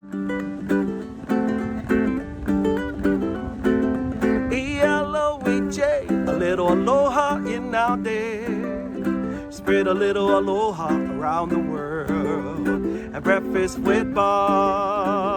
E-L-O-E-J, a little aloha in our day. Spread a little aloha around the world. At breakfast with Bob.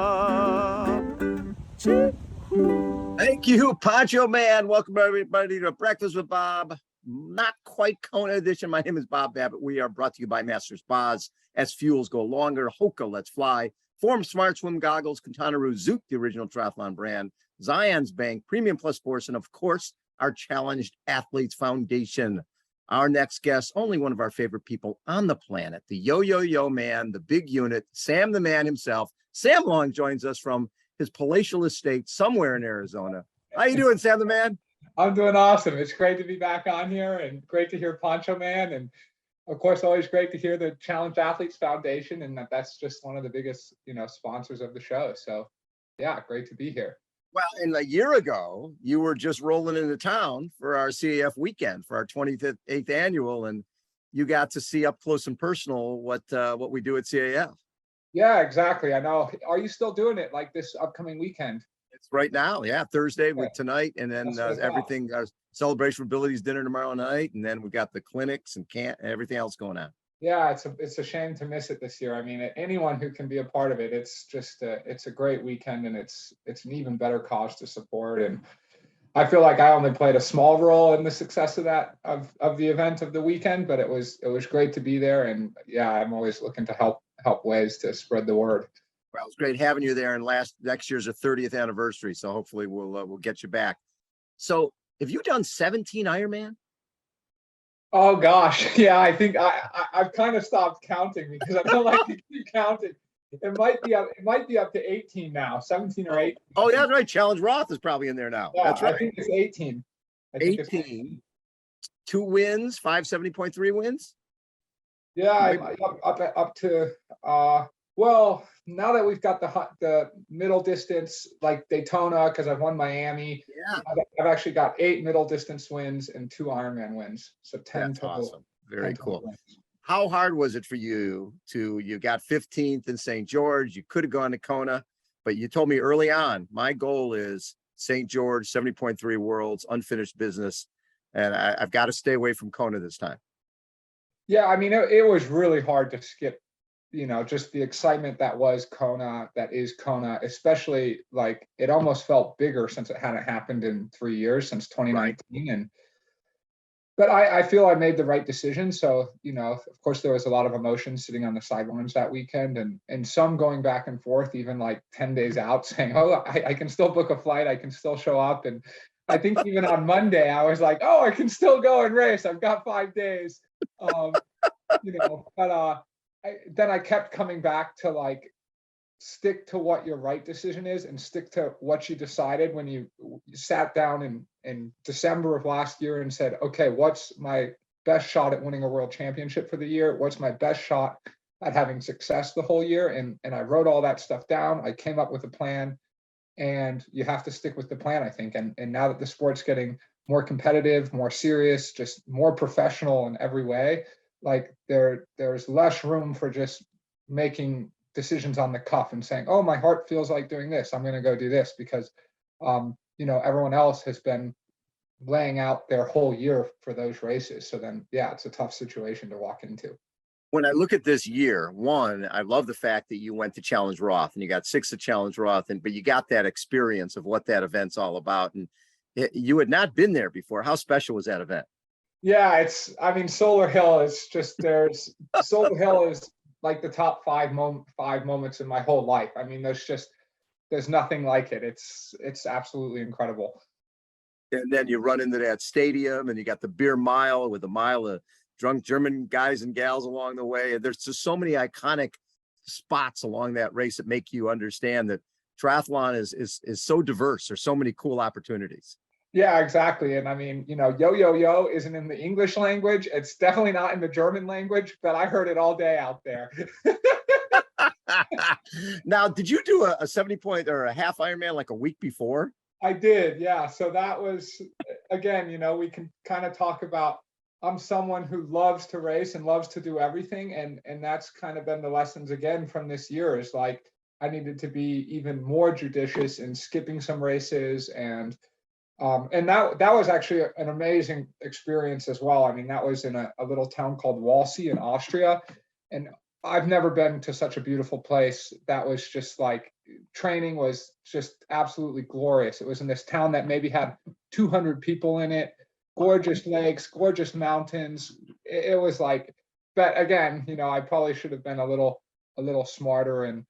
Thank you, Poncho Man. Welcome everybody to Breakfast with Bob. Not quite Kona edition. My name is Bob Babbitt. We are brought to you by Master Spas. As fuels go longer, Hoka Let's Fly, Form Smart Swim Goggles, Containaru Zoot, the original triathlon brand, Zions Bank, Premium Plus Sports, and of course, our Challenged Athletes Foundation. Our next guest, only one of our favorite people on the planet, the yo-yo-yo man, the big unit, Sam the man himself. Sam Long joins us from his palatial estate somewhere in Arizona. How you doing, Sam the man? I'm doing awesome. It's great to be back on here and great to hear Poncho Man. And of course, always great to hear the Challenged Athletes Foundation, and that's just one of the biggest, sponsors of the show. So yeah, great to be here. Well, and a year ago, you were just rolling into town for our CAF Weekend for our 28th annual, and you got to see up close and personal what we do at CAF. Yeah, exactly. I know. Are you still doing it like this upcoming weekend? It's right now. Yeah. Thursday with tonight. And then everything, Celebration of Abilities dinner tomorrow night. And then we've got the clinics and everything else going on. Yeah, it's a shame to miss it this year. I mean, anyone who can be a part of it, it's just it's a great weekend, and it's an even better cause to support. And I feel like I only played a small role in the success of the event of the weekend, but it was great to be there. And yeah, I'm always looking to help ways to spread the word. Well, it's great having you there. And next year's a 30th anniversary, so hopefully we'll get you back. So, have you done 17 Ironman? Oh gosh, yeah. I think I've kind of stopped counting because I don't like to keep counting. It might be up to 18 now, 17 or 18. Oh, that's right. Challenge Roth is probably in there now. Yeah, that's right. I think it's 18. 18. 2 wins, 570.3 wins. Yeah, I'm up to well, now that we've got the middle distance like Daytona, because I've won Miami. Yeah, I've actually got 8 middle distance wins and 2 Ironman wins, so 10 That's total. awesome. Very cool. Wins. How hard was it for you you got 15th in St. George? You could have gone to Kona, but you told me early on, my goal is St. George, 70.3 worlds, unfinished business, and I've got to stay away from Kona this time. Yeah, I mean, it was really hard to skip, just the excitement that is Kona, especially like it almost felt bigger since it hadn't happened in 3 years, since 2019. Right. But I feel I made the right decision. So, of course, there was a lot of emotion sitting on the sidelines that weekend, and some going back and forth, even like 10 days out saying, oh, I can still book a flight. I can still show up. And I think even on Monday, I was like, oh, I can still go and race. I've got 5 days. But then I kept coming back to like stick to what your right decision is and stick to what you decided when you sat down in December of last year and said, okay, what's my best shot at winning a world championship for the year? What's my best shot at having success the whole year? And I wrote all that stuff down. I came up with a plan, and you have to stick with the plan, I think. And now that the sport's getting more competitive, more serious, just more professional in every way, like there's less room for just making decisions on the cuff and saying, oh, my heart feels like doing this, I'm going to go do this, because everyone else has been laying out their whole year for those races. So then, yeah, it's a tough situation to walk into. When I look at this year, one, I love the fact that you went to Challenge Roth and you got 6 at Challenge Roth, but you got that experience of what that event's all about. And you had not been there before. How special was that event? Yeah, Solar Hill is just Solar Hill is like the top 5 moments in my whole life. I mean, there's nothing like it. It's absolutely incredible. And then you run into that stadium and you got the beer mile with a mile of drunk German guys and gals along the way. And there's just so many iconic spots along that race that make you understand that triathlon is so diverse. There's so many cool opportunities. Yeah, exactly. And I mean, yo isn't in the English language. It's definitely not in the German language, but I heard it all day out there. Now, did you do a 70 or a half Ironman like a week before? I did. Yeah. So that was, again, we can kind of talk about, I'm someone who loves to race and loves to do everything. And that's kind of been the lessons again from this year, is like, I needed to be even more judicious in skipping some races, and that was actually an amazing experience as well. I mean, that was in a little town called Walsee in Austria, and I've never been to such a beautiful place. That was just like, training was just absolutely glorious. It was in this town that maybe had 200 people in it, gorgeous lakes, gorgeous mountains. It was like, but again, you know, I probably should have been a little smarter, and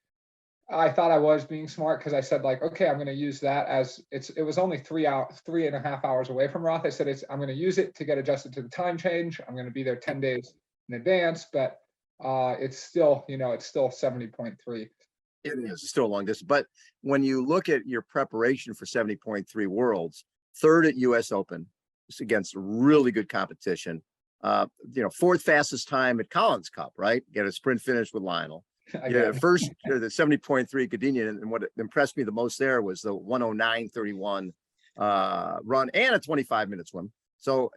I thought I was being smart because I said, like, okay, I'm going to use that as it was only 3.5 hours away from Roth. I said, I'm going to use it to get adjusted to the time change. I'm going to be there 10 days in advance, but it's still, you know, it's still 70.3. It is still a long distance. But when you look at your preparation for 70.3 Worlds, third at US Open, it's against really good competition. You know, fourth fastest time at Collins Cup, right? Get a sprint finish with Lionel. Yeah, first the 70.3 Gdynia, and what impressed me the most there was the 109.31 run and a 25-minute swim. So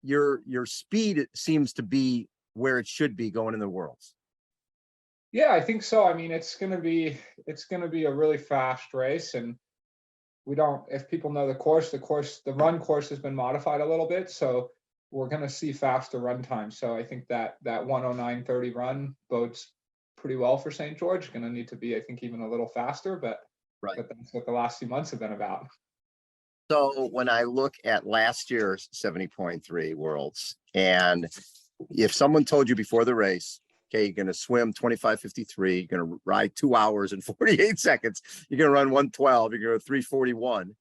your speed seems to be where it should be going in the Worlds. Yeah, I think so. I mean, it's gonna be a really fast race, and we don't. If people know the run course has been modified a little bit, so we're gonna see faster run times. So I think that 109.30 run bodes pretty well for St. George. Going to need to be, I think, even a little faster, but right. But that's what the last few months have been about. So when I look at last year's 70.3 Worlds, and if someone told you before the race, okay, you're going to swim 25:53, you're going to ride 2 hours and 48 seconds, you're going to run 112, you're going to 3:41,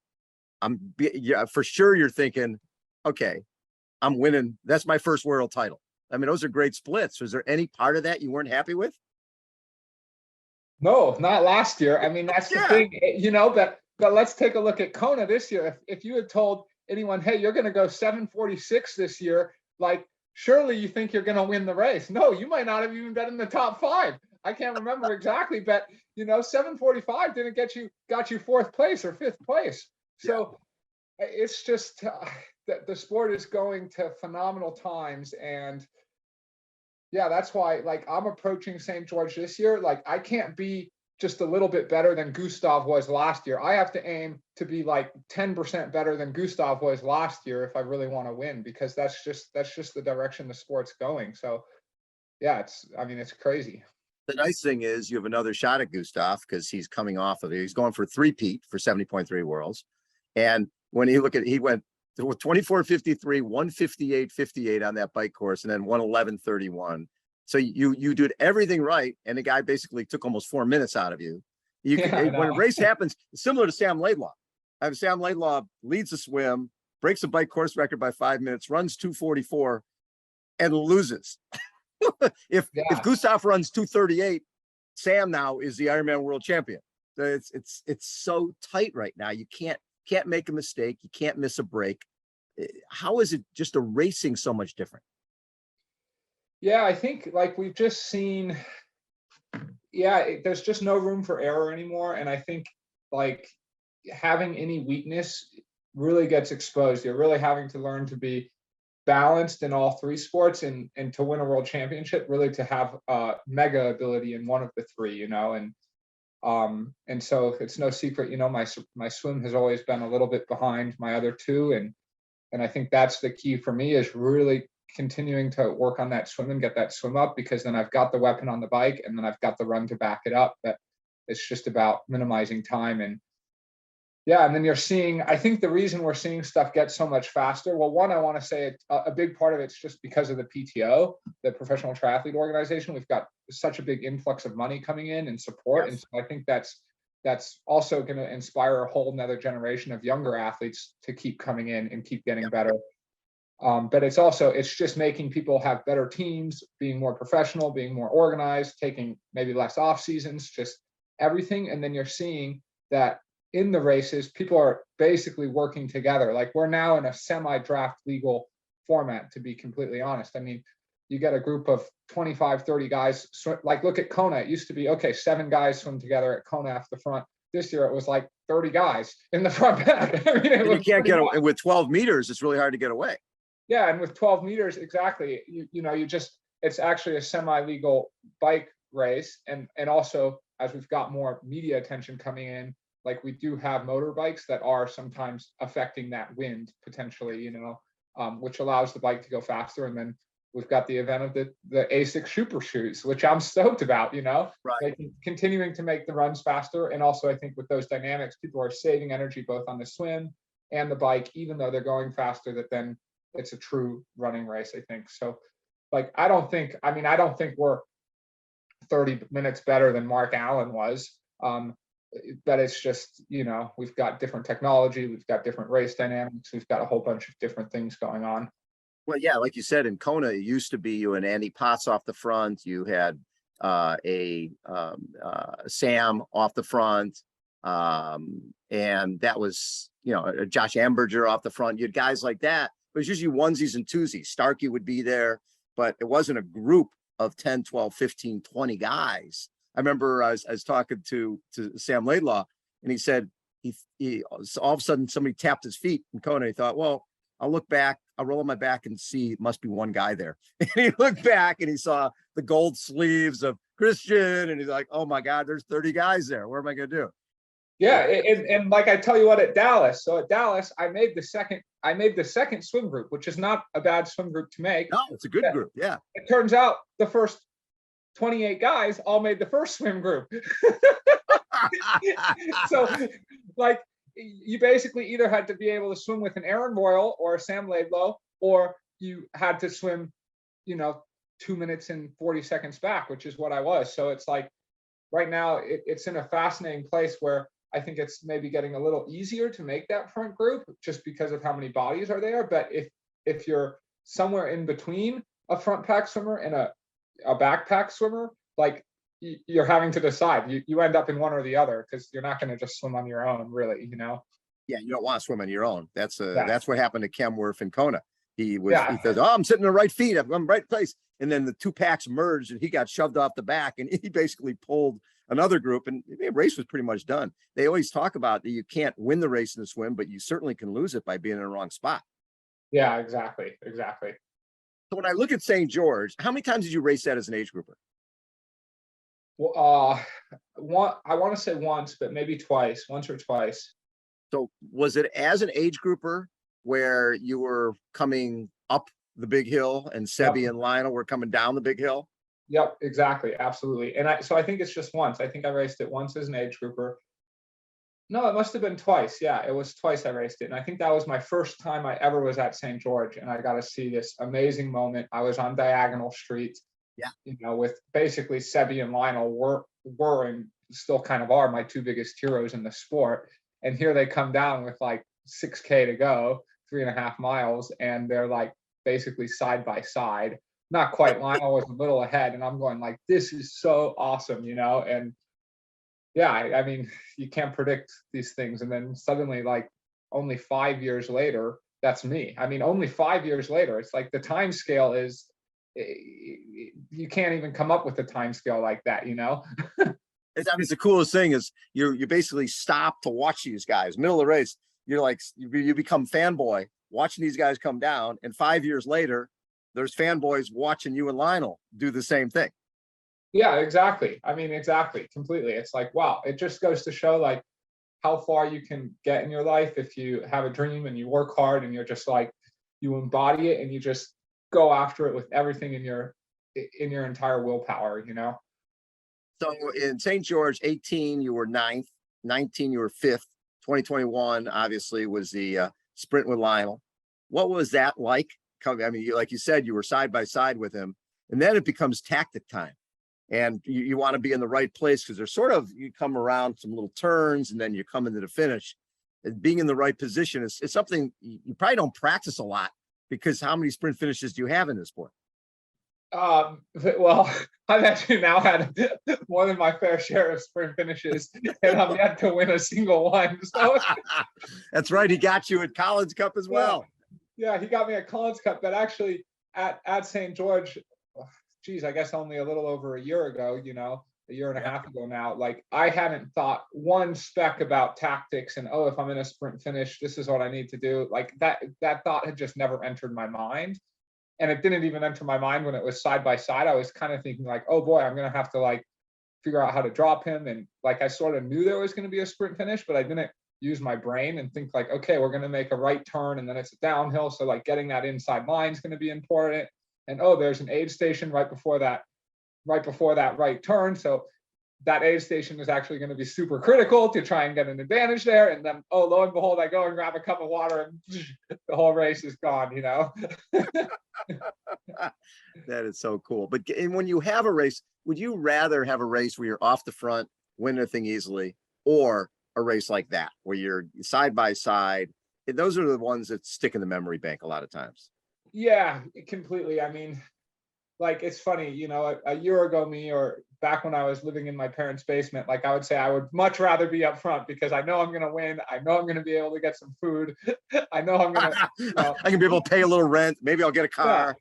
yeah, for sure you're thinking, okay, I'm winning. That's my first world title. I mean, those are great splits. Was there any part of that you weren't happy with? No, not last year. I mean, that's the thing, you know, but let's take a look at Kona this year. If you had told anyone, hey, you're going to go 7:46 this year, like, surely you think you're going to win the race. No, you might not have even been in the top 5. I can't remember exactly, but, you know, 7:45 didn't got you 4th place or 5th place. So it's just the sport is going to phenomenal times, and yeah, that's why, like, I'm approaching St. George this year. Like, I can't be just a little bit better than Gustav was last year. I have to aim to be like 10% better than Gustav was last year if I really want to win, because that's just the direction the sport's going. So yeah, it's crazy. The nice thing is you have another shot at Gustav because he's coming off of it. He's going for 3-peat for 70.3 Worlds. And when you look at, he went with 24:53, 158.58 on that bike course, and then 111.31. So you did everything right, and the guy basically took almost 4 minutes out of you. When a race happens, similar to Sam Laidlaw. Sam Laidlaw leads the swim, breaks the bike course record by 5 minutes, runs 2:44, and loses. If Gustav runs 2:38, Sam now is the Ironman world champion. It's so tight right now. You can't make a mistake. You can't miss a break. How is it just a racing so much different? Yeah, I think, like, we've just seen, there's just no room for error anymore. And I think, like, having any weakness really gets exposed. You're really having to learn to be balanced in all 3 sports, and to win a world championship, really to have mega ability in one of the 3, you know. And so it's no secret, you know, my swim has always been a little bit behind my other 2, and I think that's the key for me, is really continuing to work on that swim and get that swim up, because then I've got the weapon on the bike, and then I've got the run to back it up. But it's just about minimizing time. And then you're seeing, I think the reason we're seeing stuff get so much faster, well, one, I want to say a big part of it's just because of the PTO, the Professional Triathlete Organization. We've got such a big influx of money coming in and support. Yes. And so I think that's also going to inspire a whole nother generation of younger athletes to keep coming in and keep getting better. But it's just making people have better teams, being more professional, being more organized, taking maybe less off seasons, just everything. And then you're seeing that in the races, people are basically working together. Like, we're now in a semi-draft legal format, to be completely honest. I mean, you get a group of 25, 30 guys. Like, look at Kona. It used to be, okay, 7 guys swim together at Kona after the front. This year, it was like 30 guys in the front back. I mean, you can't get away with 12 meters. It's really hard to get away. Yeah, and with 12 meters, exactly. It's actually a semi-legal bike race, and also as we've got more media attention coming in, like we do have motorbikes that are sometimes affecting that wind potentially, you know, which allows the bike to go faster. And then we've got the event of the ASIC super shoes, which I'm stoked about, you know, Right. like continuing to make the runs faster. And also I think with those dynamics, people are saving energy both on the swim and the bike, even though they're going faster, that then it's a true running race, I think. So like, I don't think we're 30 minutes better than Mark Allen was. But it's just, you know, we've got different technology, we've got different race dynamics, we've got a whole bunch of different things going on. Well, yeah, like you said, in Kona, it used to be you and Andy Potts off the front. You had Sam off the front. And that was, you know, Josh Amberger off the front. You had guys like that. It was usually onesies and twosies. Starkey would be there, but it wasn't a group of 10, 12, 15, 20 guys. I remember I was talking to Sam Laidlaw, and he said he all of a sudden somebody tapped his feet in Kona. He thought, well, I'll look back, I'll roll on my back and see it must be one guy there. And he looked back and he saw the gold sleeves of Christian, and he's like, oh my God, there's 30 guys there. What am I gonna do? Yeah, and like I tell you what, at Dallas, so at Dallas, I made the second swim group, which is not a bad swim group to make. No, it's a good group. Yeah. It turns out the first 28 guys all made the first swim group. So like you basically either had to be able to swim with an Aaron Royal or a Sam Laidlaw, or you had to swim, you know, 2 minutes and 40 seconds back, which is what I was. So it's like right now it's in a fascinating place where I think it's maybe getting a little easier to make that front group just because of how many bodies are there. But if you're somewhere in between a front pack swimmer and a backpack swimmer, like you're having to decide. You end up in one or the other because you're not going to just swim on your own, really, you know. Yeah, you don't want to swim on your own. That's Yeah. That's what happened to Kemworth and Kona. He says, oh, I'm sitting in the right feet, I'm in the right place. And then the two packs merged and he got shoved off the back and he basically pulled another group, and the race was pretty much done. They always talk about that you can't win the race in the swim, but you certainly can lose it by being in the wrong spot. Yeah, exactly. So when I look at St. George, how many times did you race that as an age grouper? Well, I want to say once, but maybe once or twice. So was it as an age grouper where you were coming up the big hill and Sebi and Lionel were coming down the big hill? Yep, exactly, absolutely. And so I think it's just once. I think I raced it once as an age grouper. No, it must have been twice. Yeah, it was twice I raced it. And I think that was my first time I ever was at St. George, and I got to see this amazing moment. I was on Diagonal Street, you know, with basically Sebi and Lionel were and still kind of are my two biggest heroes in the sport. And here they come down with like 6K to go, 3.5 miles, and they're like basically side by side. Not quite. Lionel was a little ahead, and I'm going like, this is so awesome, you know? And yeah, I mean, you can't predict these things. And then suddenly, like only 5 years later, that's me. I mean, only 5 years later, it's like the time scale is, you can't even come up with a time scale like that, you know? It's the coolest thing is you basically stop to watch these guys, middle of the race. You're like, you become fanboy watching these guys come down. And 5 years later, there's fanboys watching you and Lionel do the same thing. Yeah, exactly. I mean, exactly, completely. It's like, wow, it just goes to show like how far you can get in your life if you have a dream and you work hard and you're just like, you embody it and you just go after it with everything in your entire willpower, you know? So in St. George, 18, you were 9th, 19, you were 5th, 2021, obviously, was the sprint with Lionel. What was that like? I mean, like you said, you were side by side with him, and then it becomes tactic time. And you want to be in the right place because there's sort of, you come around some little turns and then you come into the finish. And being in the right position is something you probably don't practice a lot, because how many sprint finishes do you have in this sport? Well, I've actually now had more than my fair share of sprint finishes, and I'm yet to win a single one. So that's right. He got you at Collins Cup as well. Yeah, he got me at Collins Cup, but actually at St. George, geez, I guess only a little over a year ago, you know, a year and a half ago now, like I hadn't thought one speck about tactics and, oh, if I'm in a sprint finish, this is what I need to do. Like that thought had just never entered my mind. And it didn't even enter my mind when it was side by side. I was kind of thinking like, oh boy, I'm going to have to like figure out how to drop him. And like, I sort of knew there was going to be a sprint finish, but I didn't use my brain and think like, okay, we're going to make a right turn and then it's a downhill. So like getting that inside line is going to be important. And oh, there's an aid station right before that right turn. So that aid station is actually going to be super critical to try and get an advantage there. And then, oh, lo and behold, I go and grab a cup of water and the whole race is gone, you know? That is so cool. But and when you have a race, would you rather have a race where you're off the front, win the thing easily, or a race like that where you're side by side? And those are the ones that stick in the memory bank a lot of times. Yeah, completely. I mean, like, it's funny, you know, a year ago, me, or back when I was living in my parents' basement, like I would say I would much rather be up front because I know I'm going to win. I know I'm going to be able to get some food. I know I'm going to, you know, I can be able to pay a little rent. Maybe I'll get a car.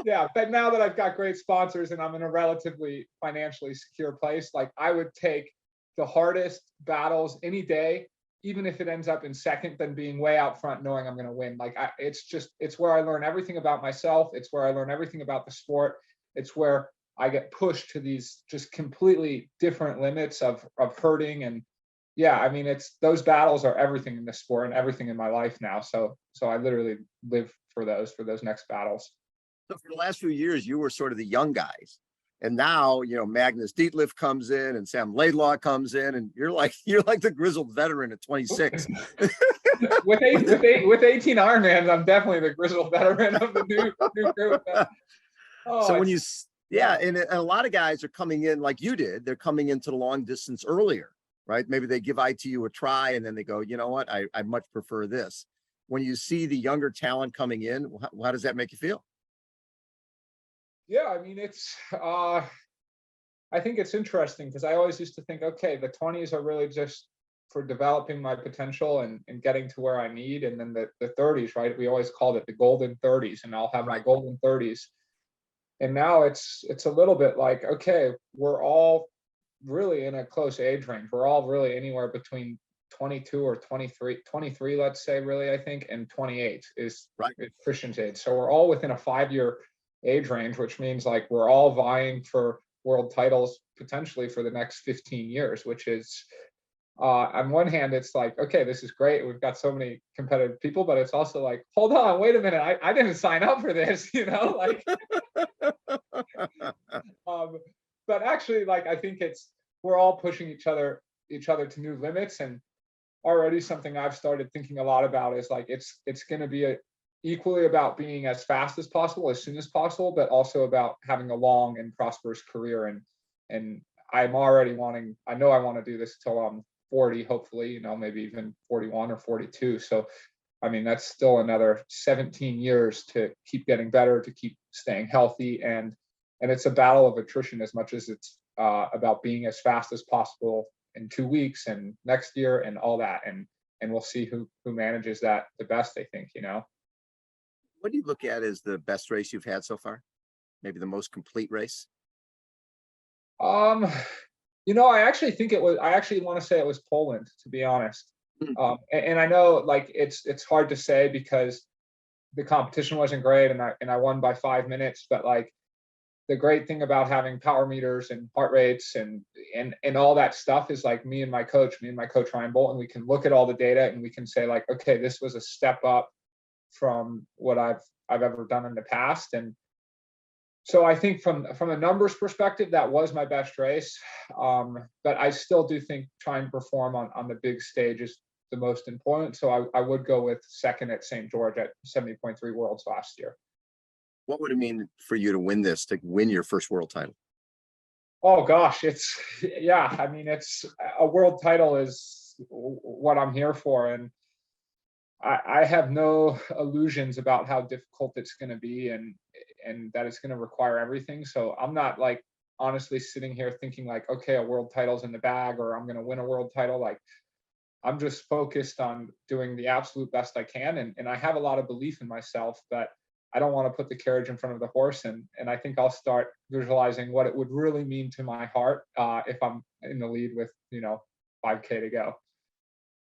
Yeah. But now that I've got great sponsors and I'm in a relatively financially secure place, like I would take the hardest battles any day, even if it ends up in second, than being way out front knowing I'm going to win. Like it's where I learn everything about myself. It's where I learn everything about the sport. It's where I get pushed to these just completely different limits of hurting. And yeah, I mean, those battles are everything in the sport and everything in my life now. So I literally live for those next battles. So for the last few years, you were sort of the young guys. And now, you know, Magnus Dietliff comes in and Sam Laidlaw comes in, and you're like the grizzled veteran at 26. with 18 Ironmans, I'm definitely the grizzled veteran of the new group. So when and a lot of guys are coming in like you did. They're coming into the long distance earlier, right? Maybe they give ITU a try and then they go, you know what, I much prefer this. When you see the younger talent coming in, how does that make you feel? Yeah, I mean, I think it's interesting because I always used to think, okay, the 20s are really just for developing my potential and getting to where I need. And then the 30s, right? We always called it the golden 30s, and I'll have my golden 30s. And now it's a little bit like, okay, we're all really in a close age range. We're all really anywhere between 22 or 23, let's say, really, I think, and 28 is Christian's age. So we're all within a 5-year age range, which means like we're all vying for world titles potentially for the next 15 years, which is on one hand, it's like, okay, this is great. We've got so many competitive people, but it's also like, hold on, wait a minute. I didn't sign up for this, you know, like, but actually, like, I think we're all pushing each other to new limits. And already something I've started thinking a lot about is like, it's going to be equally about being as fast as possible, as soon as possible, but also about having a long and prosperous career. And I'm already I know I want to do this till I'm 40, hopefully, you know, maybe even 41 or 42. So, I mean, that's still another 17 years to keep getting better, to keep staying healthy. And it's a battle of attrition as much as it's about being as fast as possible in 2 weeks and next year and all that. And we'll see who manages that the best, I think, you know. What do you look at as the best race you've had so far? Maybe the most complete race? You know, I actually want to say it was Poland, to be honest. And I know, like, it's hard to say because the competition wasn't great and I won by 5 minutes, but like the great thing about having power meters and heart rates and all that stuff is like me and my coach Ryan Bolton, we can look at all the data and we can say like, okay, this was a step up from what I've ever done in the past. And so I think from a numbers perspective, that was my best race. But I still do think trying to perform on the big stage is the most important. So I would go with second at St. George at 70.3 Worlds last year. What would it mean for you to win your first world title? Oh gosh, I mean, it's a world title is what I'm here for. And I have no illusions about how difficult it's going to be and that it's going to require everything. So I'm not like honestly sitting here thinking like, okay, a world title's in the bag or I'm going to win a world title. Like I'm just focused on doing the absolute best I can. And I have a lot of belief in myself, but I don't want to put the carriage in front of the horse. And I think I'll start visualizing what it would really mean to my heart if I'm in the lead with, 5K to go.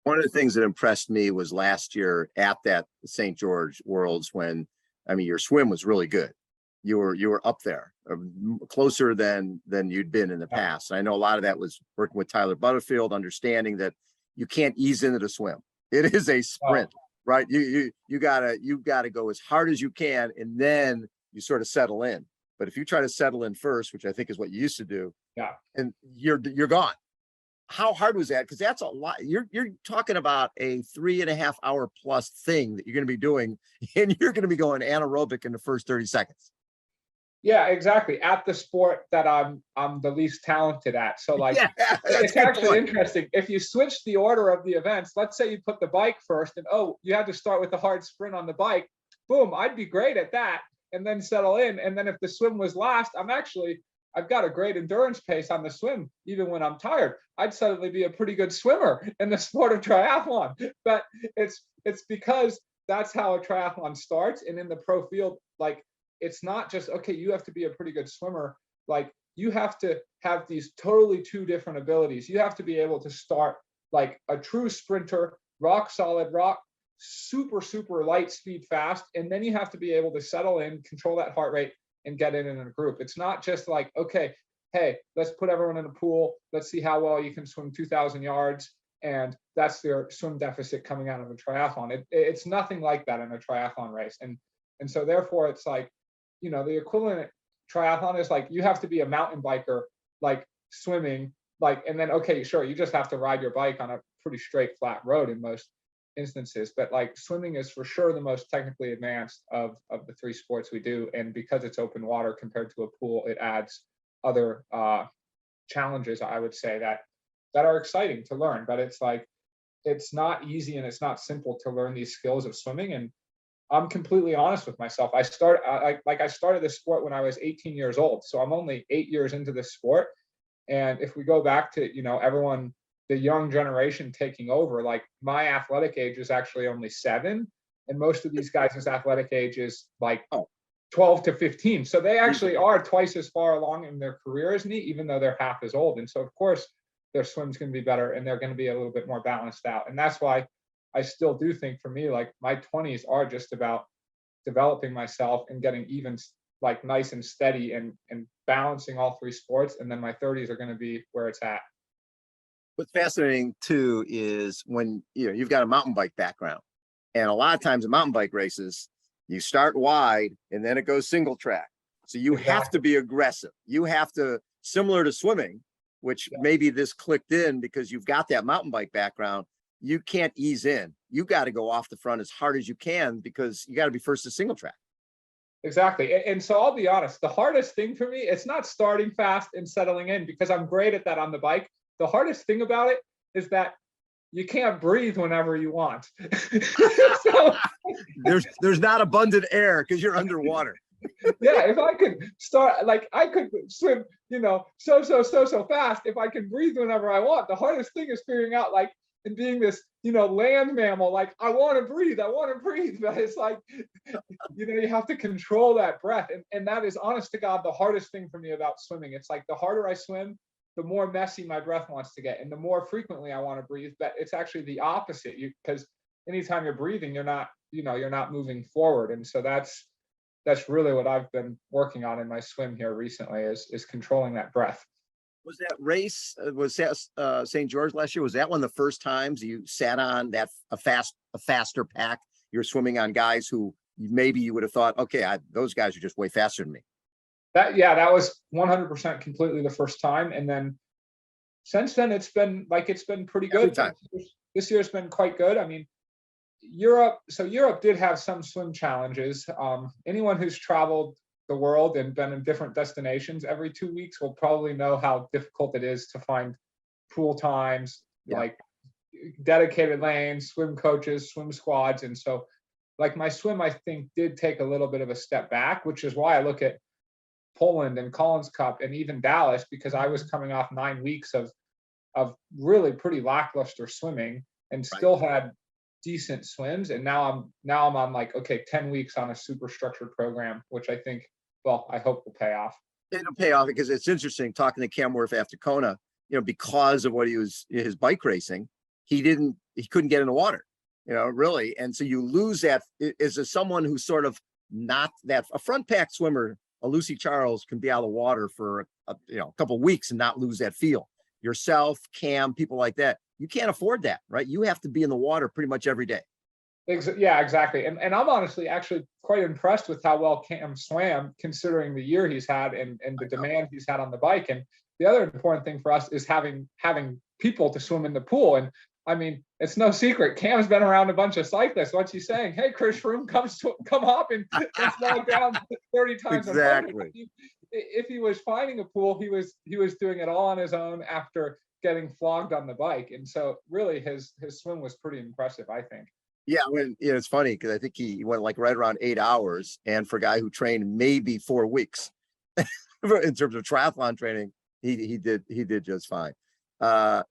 One of the things that impressed me was last year at that St. George Worlds when, I mean, your swim was really good. you were up there, closer than you'd been in the Yeah. past. And I know a lot of that was working with Tyler Butterfield, understanding that you can't ease into the swim. It is a sprint, right? You gotta go as hard as you can, and then you sort of settle in. But if you try to settle in first, which I think is what you used to do, Yeah. and you're gone. How hard was that? Because that's a lot. You're talking about a 3.5 hour plus thing that you're going to be doing, and you're going to be going anaerobic in the first 30 seconds. Yeah, exactly. At the sport that I'm the least talented at. So like, Yeah, that's it's a good actually point. interesting. If you switch the order of the events, let's say you put the bike first and you had to start with the hard sprint on the bike. Boom, I'd be great at that and then settle in. And then if the swim was last, I've got a great endurance pace on the swim, even when I'm tired. I'd suddenly be a pretty good swimmer in the sport of triathlon. But it's because that's how a triathlon starts. And in the pro field, like, it's not just, okay, you have to be a pretty good swimmer. Like, you have to have these totally two different abilities. You have to be able to start like a true sprinter, rock solid, super, super light speed fast. And then you have to be able to settle in, control that heart rate, and get in a group. It's not just like, okay, hey, let's put everyone in a pool. Let's see how well you can swim 2,000 yards. And that's their swim deficit coming out of a triathlon. It's nothing like that in a triathlon race. And so therefore it's like, the equivalent triathlon is like, you have to be a mountain biker, like swimming, like, and then, okay, sure, you just have to ride your bike on a pretty straight, flat road in most instances. But like, swimming is for sure the most technically advanced of the three sports we do. And because it's open water compared to a pool, it adds other challenges, I would say, that are exciting to learn. But it's like, it's not easy and it's not simple to learn these skills of swimming. And I'm completely honest with myself. I started this sport when I was 18 years old. So I'm only 8 years into this sport. And if we go back to, everyone, the young generation taking over, like, my athletic age is actually only 7. And most of these guys' athletic age is like 12 to 15. So they actually are twice as far along in their career as me, even though they're half as old. And so of course their swim's going to be better and they're going to be a little bit more balanced out. And that's why I still do think, for me, like, my 20s are just about developing myself and getting even like nice and steady and balancing all three sports. And then my 30s are going to be where it's at. What's fascinating too is when you've got a mountain bike background, and a lot of times in mountain bike races, you start wide and then it goes single track. So you have to be aggressive. You have to, similar to swimming, which maybe this clicked in because you've got that mountain bike background. You can't ease in. You got to go off the front as hard as you can because you got to be first to single track. Exactly. And so I'll be honest, the hardest thing for me, it's not starting fast and settling in, because I'm great at that on the bike. The hardest thing about it is that you can't breathe whenever you want. So, there's not abundant air because you're underwater. Yeah, if I could start, like, I could swim, so fast if I can breathe whenever I want. The hardest thing is figuring out, like, and being this, land mammal, like, I want to breathe, but it's like, you have to control that breath. And that is, honest to God, the hardest thing for me about swimming. It's like, the harder I swim, the more messy my breath wants to get and the more frequently I want to breathe. But it's actually the opposite, because anytime you're breathing, you're not moving forward. And so that's really what I've been working on in my swim here recently, is controlling that breath. Was that race, was that St. George last year? Was that one of the first times you sat on a faster pack? You're swimming on guys who maybe you would have thought, okay, those guys are just way faster than me. That was 100% completely the first time. And then since then it's been pretty good. This year's been quite good. I mean, Europe did have some swim challenges. Anyone who's traveled the world and been in different destinations every 2 weeks will probably know how difficult it is to find pool times, like dedicated lanes, swim coaches, swim squads. And so, like, my swim, I think, did take a little bit of a step back, which is why I look at Poland and Collins Cup and even Dallas, because I was coming off 9 weeks of really pretty lackluster swimming and still had decent swims. And now I'm on, like, okay, 10 weeks on a super structured program, which I think, I hope will pay off. It'll pay off, because it's interesting talking to Camworth after Kona, because of what his bike racing, he couldn't get in the water, really. And so you lose that as someone who's sort of not that, a front pack swimmer a Lucy Charles can be out of the water for a couple of weeks and not lose that feel. Yourself, Cam, people like that, you can't afford that, right? You have to be in the water pretty much every day. Yeah, exactly. And I'm honestly actually quite impressed with how well Cam swam, considering the year he's had and the demand he's had on the bike. And the other important thing for us is having people to swim in the pool. And I mean, it's no secret. Cam's been around a bunch of cyclists. What's he saying? Hey, Chris Froome, come up and slog down 30 times. Exactly. If he was finding a pool, he was doing it all on his own after getting flogged on the bike. And so really his swim was pretty impressive, I think. Yeah, it's funny because I think he went like right around 8 hours, and for a guy who trained maybe 4 weeks in terms of triathlon training, he did just fine. Are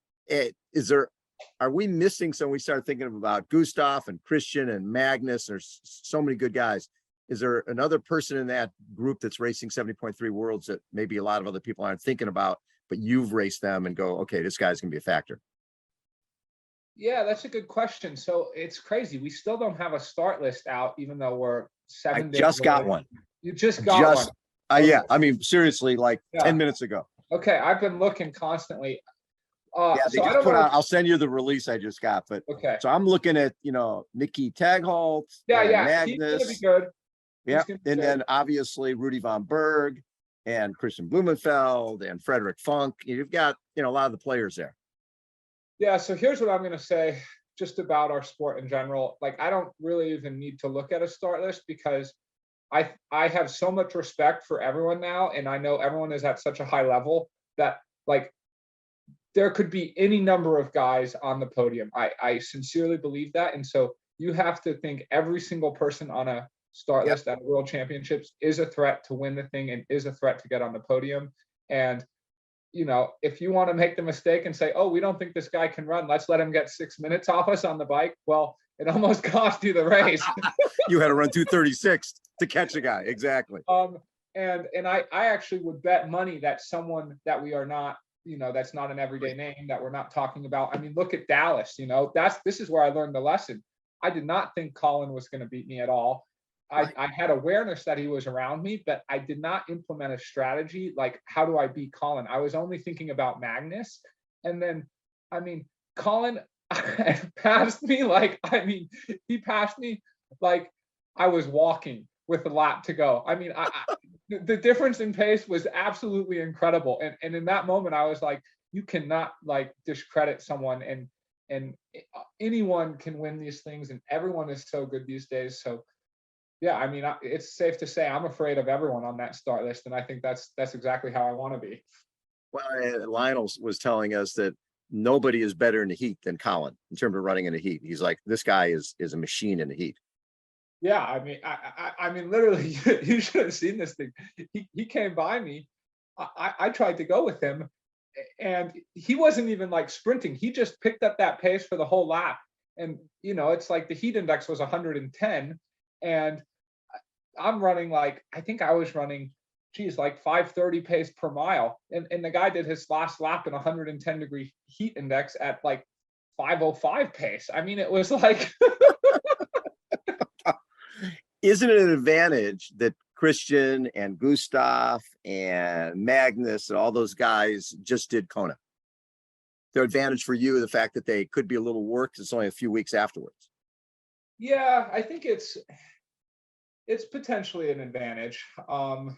we missing some? We started thinking about Gustav and Christian and Magnus. There's so many good guys. Is there another person in that group that's racing 70.3 worlds that maybe a lot of other people aren't thinking about, but you've raced them and go, okay, this guy's gonna be a factor? Yeah, that's a good question. So it's crazy. We still don't have a start list out, even though we're 7 days. I just got one. You just got one. Yeah, I mean, seriously, like 10 minutes ago. Okay, I've been looking constantly. Yeah, they so just put out, I'll send you the release I just got, but okay. So I'm looking at, Nikki Tagholt. Yeah, he's gonna be good. Yeah, and then obviously Rudy von Berg and Christian Blumenfeld and Frederick Funk. You've got, a lot of the players there. Yeah, so here's what I'm going to say just about our sport in general. Like, I don't really even need to look at a start list because I have so much respect for everyone now, and I know everyone is at such a high level that, like, there could be any number of guys on the podium. I sincerely believe that, and so you have to think every single person on a start list at World Championships is a threat to win the thing and is a threat to get on the podium. And if you want to make the mistake and say, oh, we don't think this guy can run, let's let him get 6 minutes off us on the bike. Well, it almost cost you the race. You had to run 2:36 to catch a guy. Exactly. And I actually would bet money that someone that we are not, that's not an everyday name that we're not talking about. I mean, look at Dallas, this is where I learned the lesson. I did not think Colin was going to beat me at all. I had awareness that he was around me, but I did not implement a strategy like, how do I beat Colin? I was only thinking about Magnus. And then, Colin passed me he passed me like I was walking with a lap to go. The difference in pace was absolutely incredible. And in that moment, I was like, you cannot discredit someone, and anyone can win these things, and everyone is so good these days. So yeah, it's safe to say I'm afraid of everyone on that start list, and I think that's exactly how I want to be. Well, Lionel was telling us that nobody is better in the heat than Colin in terms of running in the heat. He's like, this guy is a machine in the heat. Yeah, I mean, literally, you should have seen this thing. He came by me. I tried to go with him, and he wasn't even sprinting. He just picked up that pace for the whole lap. And it's like the heat index was 110, and I'm running I think I was running 530 pace per mile, and the guy did his last lap in 110 degree heat index at 505 pace. It was Isn't it an advantage that Christian and Gustav and Magnus and all those guys just did Kona? Their advantage for you, the fact that they could be a little worked, it's only a few weeks afterwards. Yeah, I think it's potentially an advantage. Now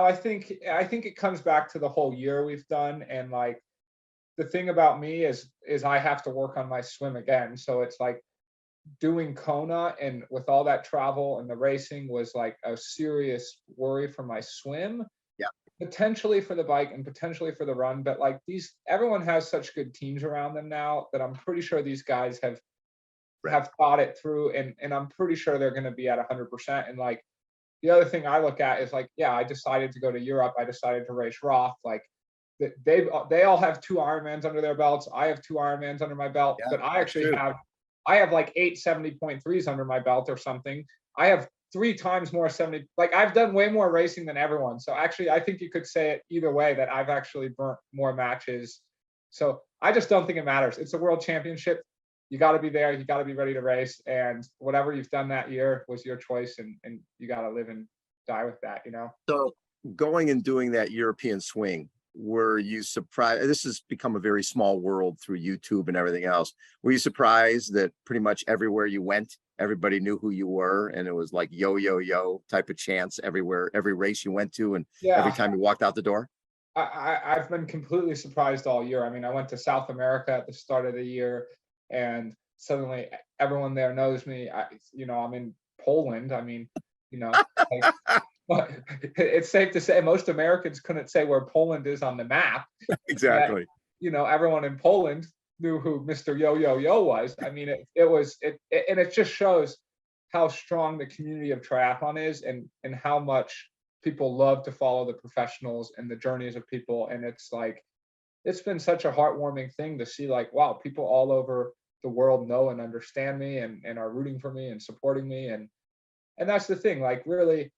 I think it comes back to the whole year we've done, and the thing about me is I have to work on my swim again. So it's doing Kona, and with all that travel and the racing was a serious worry for my swim. Yeah. Potentially for the bike and potentially for the run, but everyone has such good teams around them now that I'm pretty sure these guys have thought it through, and I'm pretty sure they're going to be at 100%. And the other thing I look at is I decided to go to Europe. I decided to race Roth. They all have 2 Ironmans under their belts. I have 2 Ironmans under my belt, but I actually have 8 70.3s under my belt or something. I have 3 times more 70. I've done way more racing than everyone. So actually, I think you could say it either way, that I've actually burnt more matches. So I just don't think it matters. It's a world championship. You got to be there. You got to be ready to race. And whatever you've done that year was your choice, and you got to live in die with that, you know? So going and doing that European swing, were you surprised? This has become a very small world through YouTube and everything else. Were you surprised that pretty much everywhere you went, everybody knew who you were, and it was like yo, yo, yo type of chants everywhere, every race you went to, and every Yeah. time you walked out the door? I've been completely surprised all year. I mean, I went to South America at the start of the year, and suddenly everyone there knows me. I'm in Poland. I mean, like, but it's safe to say most Americans couldn't say where Poland is on the map. Exactly. Yet, everyone in Poland knew who Mr. Yo Yo Yo was. I mean, and it just shows how strong the community of triathlon is, and how much people love to follow the professionals and the journeys of people. And it's like, it's been such a heartwarming thing to see, like, wow, people all over the world know and understand me, and are rooting for me and supporting me. And that's the thing, like, really,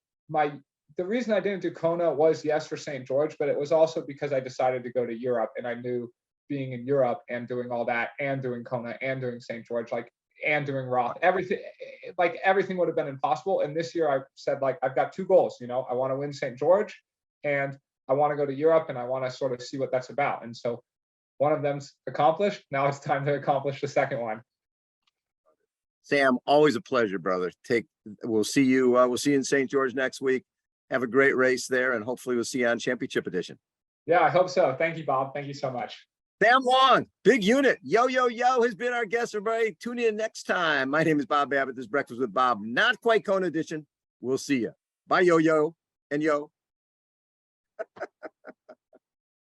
the reason I didn't do Kona was, yes, for St. George, but it was also because I decided to go to Europe, and I knew being in Europe and doing all that and doing Kona and doing St. George, like, and doing Roth, everything would have been impossible. And this year I said, like, I've got two goals, I want to win St. George, and I want to go to Europe, and I want to sort of see what that's about. And so one of them's accomplished. Now it's time to accomplish the second one. Sam, always a pleasure, brother. We'll see you in St. George next week. Have a great race there, and hopefully we'll see you on Championship Edition. Yeah, I hope so. Thank you, Bob. Thank you so much. Sam Long, big unit. Yo, yo, yo has been our guest, everybody. Tune in next time. My name is Bob Babbitt. This is Breakfast with Bob, not quite Kona edition. We'll see you. Bye, yo, yo, and yo.